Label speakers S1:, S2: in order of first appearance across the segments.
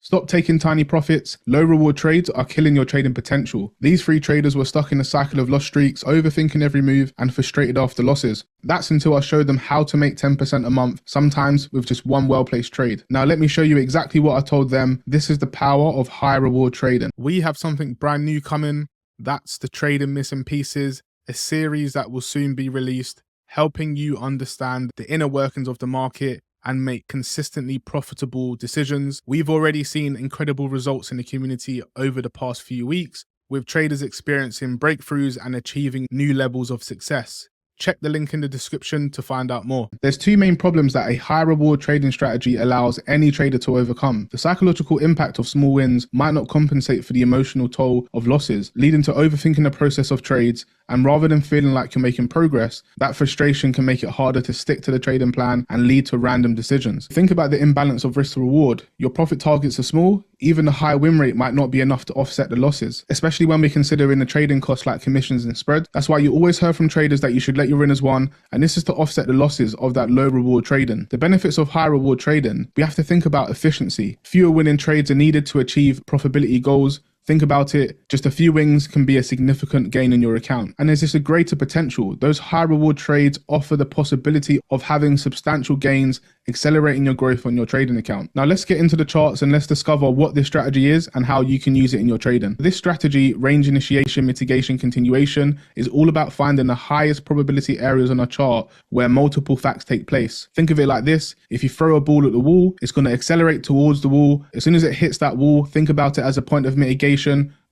S1: Stop taking tiny profits. Low reward trades are killing your trading potential. These 3 traders were stuck in a cycle of loss streaks, overthinking every move and frustrated after losses. That's until I showed them how to make 10% a month, sometimes with just one well-placed trade. Now let me show you exactly what I told them. This is the power of high reward trading. We have something brand new coming. That's the Trading Missing Pieces, a series that will soon be released, helping you understand the inner workings of the market and make consistently profitable decisions. We've already seen incredible results in the community over the past few weeks, with traders experiencing breakthroughs and achieving new levels of success. Check the link in the description to find out more. There's 2 main problems that a high reward trading strategy allows any trader to overcome. The psychological impact of small wins might not compensate for the emotional toll of losses, leading to overthinking the process of trades. And rather than feeling like you're making progress, that frustration can make it harder to stick to the trading plan and lead to random decisions. Think about the imbalance of risk to reward. Your profit targets are small, even the high win rate might not be enough to offset the losses, especially when we consider in the trading costs like commissions and spread. That's why you always heard from traders that you should let your winners won, and this is to offset the losses of that low reward trading. The benefits of high reward trading, we have to think about efficiency. Fewer winning trades are needed to achieve profitability goals. Think about it, just a few wins can be a significant gain in your account. And there's just a greater potential. Those high reward trades offer the possibility of having substantial gains, accelerating your growth on your trading account. Now let's get into the charts and let's discover what this strategy is and how you can use it in your trading. This strategy, range initiation, mitigation, continuation, is all about finding the highest probability areas on a chart where multiple facts take place. Think of it like this: if you throw a ball at the wall, it's going to accelerate towards the wall. As soon as it hits that wall, think about it as a point of mitigation.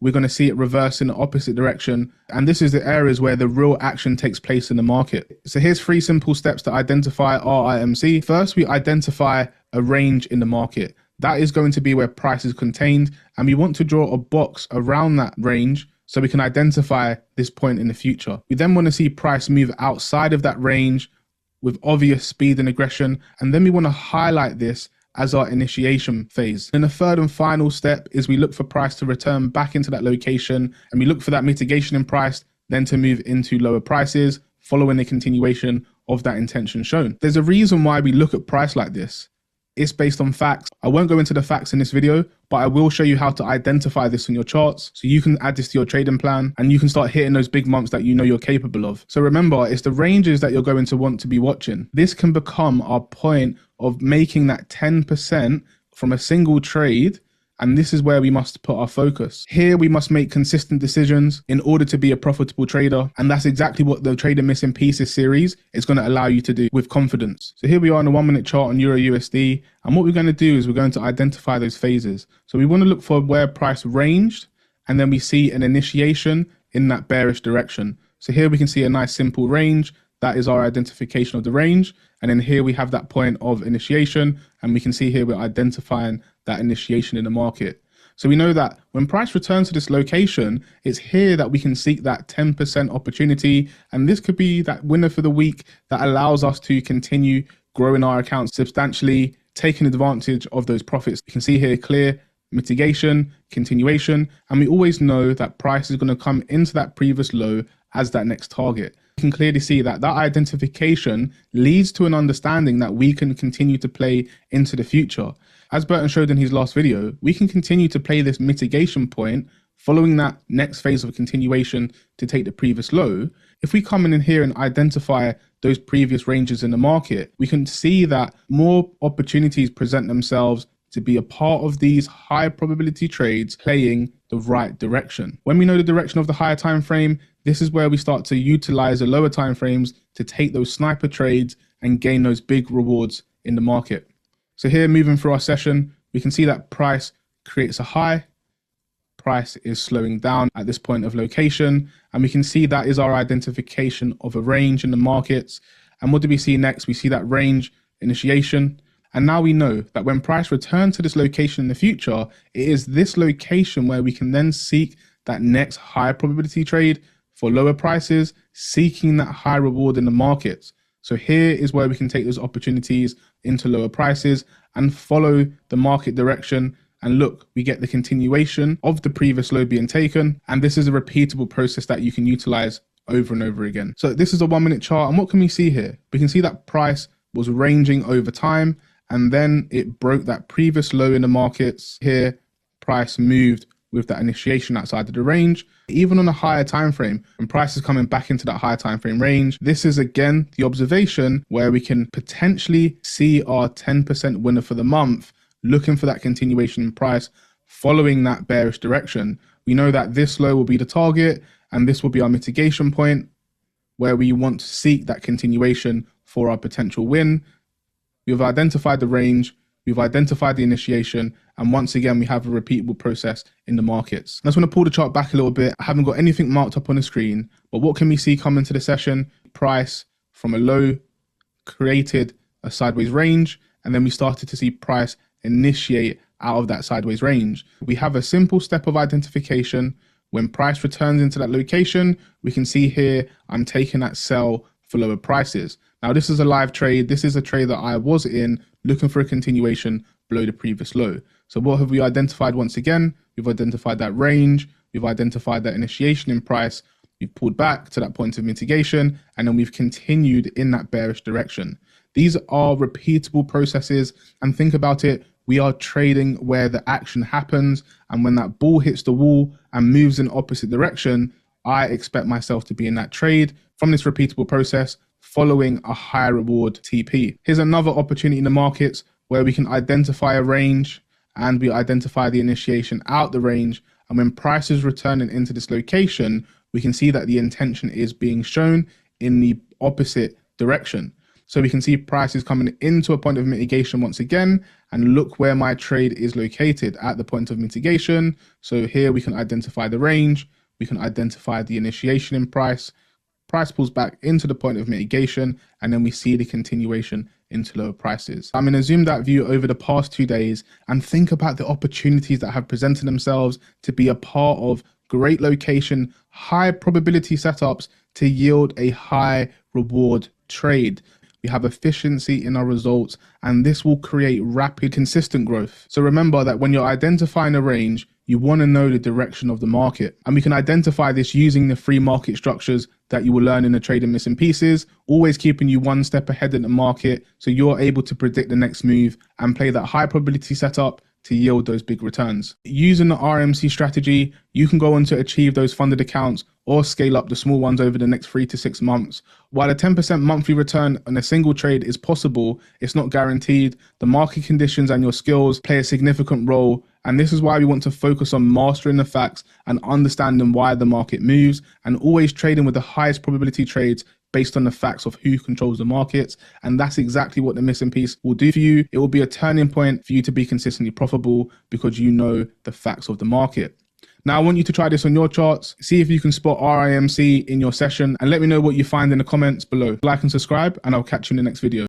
S1: We're going to see it reverse in the opposite direction. And this is the areas where the real action takes place in the market. So here's 3 simple steps to identify RIMC. First, we identify a range in the market. That is going to be where price is contained. And we want to draw a box around that range so we can identify this point in the future. We then want to see price move outside of that range with obvious speed and aggression. And then we want to highlight this as our initiation phase. And the third and final step is we look for price to return back into that location, and we look for that mitigation in price, then to move into lower prices, following the continuation of that intention shown. There's a reason why we look at price like this. It's based on facts. I won't go into the facts in this video, but I will show you how to identify this in your charts so you can add this to your trading plan and you can start hitting those big months that you know you're capable of. So remember, it's the ranges that you're going to want to be watching. This can become our point of making that 10% from a single trade. And this is where we must put our focus. Here we must make consistent decisions in order to be a profitable trader. And that's exactly what the Trading Missing Pieces series is going to allow you to do with confidence. So here we are on a 1-minute chart on Euro USD. And what we're going to do is we're going to identify those phases. So we want to look for where price ranged, and then we see an initiation in that bearish direction. So here we can see a nice simple range. That is our identification of the range. And then here we have that point of initiation, and we can see here we're identifying that initiation in the market. So we know that when price returns to this location, it's here that we can seek that 10% opportunity. And this could be that winner for the week that allows us to continue growing our accounts substantially, taking advantage of those profits. You can see here clear mitigation, continuation, and we always know that price is going to come into that previous low as that next target. You can clearly see that that identification leads to an understanding that we can continue to play into the future. As Burton showed in his last video, we can continue to play this mitigation point following that next phase of continuation to take the previous low. If we come in here and identify those previous ranges in the market, we can see that more opportunities present themselves to be a part of these high probability trades playing the right direction. When we know the direction of the higher time frame, this is where we start to utilize the lower time frames to take those sniper trades and gain those big rewards in the market. So here, moving through our session, we can see that price creates a high. Price is slowing down at this point of location, and we can see that is our identification of a range in the markets. And what do we see next? We see that range initiation. And now we know that when price returns to this location in the future, it is this location where we can then seek that next high probability trade for lower prices, seeking that high reward in the markets. So here is where we can take those opportunities into lower prices and follow the market direction. And look, we get the continuation of the previous low being taken. And this is a repeatable process that you can utilize over and over again. So this is a 1-minute chart. And what can we see here? We can see that price was ranging over time. and then it broke that previous low in the markets. Here, price moved with that initiation outside of the range. Even on a higher time frame, when price is coming back into that higher time frame range, this is again the observation where we can potentially see our 10% winner for the month, looking for that continuation in price following that bearish direction. We know that this low will be the target, and this will be our mitigation point where we want to seek that continuation for our potential win. We've identified the range, we've identified the initiation, and once again, we have a repeatable process in the markets. I just want to pull the chart back a little bit. I haven't got anything marked up on the screen, but what can we see coming to the session? Price from a low created a sideways range, and then we started to see price initiate out of that sideways range. We have a simple step of identification. When price returns into that location, we can see here, I'm taking that sell for lower prices. Now, this is a live trade. This is a trade that I was in, looking for a continuation below the previous low. So what have we identified once again? We've identified that range. We've identified that initiation in price. We've pulled back to that point of mitigation, and then we've continued in that bearish direction. These are repeatable processes, and think about it. We are trading where the action happens, and when that ball hits the wall and moves in opposite direction, I expect myself to be in that trade from this repeatable process following a higher reward TP. Here's another opportunity in the markets where we can identify a range and we identify the initiation out the range. And when price is returning into this location, we can see that the intention is being shown in the opposite direction. So we can see prices coming into a point of mitigation once again, and look where my trade is located at the point of mitigation. So here we can identify the range, we can identify the initiation in price. Price pulls back into the point of mitigation, and then we see the continuation into lower prices. I'm going to zoom that view over the past 2 days and think about the opportunities that have presented themselves to be a part of great location, high probability setups to yield a high reward trade. We have efficiency in our results, and this will create rapid, consistent growth. So remember that when you're identifying a range, you want to know the direction of the market. And we can identify this using the free market structures that you will learn in the Trading Missing Pieces, always keeping you one step ahead in the market so you're able to predict the next move and play that high probability setup to yield those big returns. Using the RMC strategy, you can go on to achieve those funded accounts or scale up the small ones over the next 3 to 6 months. While a 10% monthly return on a single trade is possible, it's not guaranteed. The market conditions and your skills play a significant role. And this is why we want to focus on mastering the facts and understanding why the market moves, and always trading with the highest probability trades based on the facts of who controls the markets. And that's exactly what the missing piece will do for you. It will be a turning point for you to be consistently profitable because you know the facts of the market. Now, I want you to try this on your charts, see if you can spot RIMC in your session, and let me know what you find in the comments below. Like and subscribe, and I'll catch you in the next video.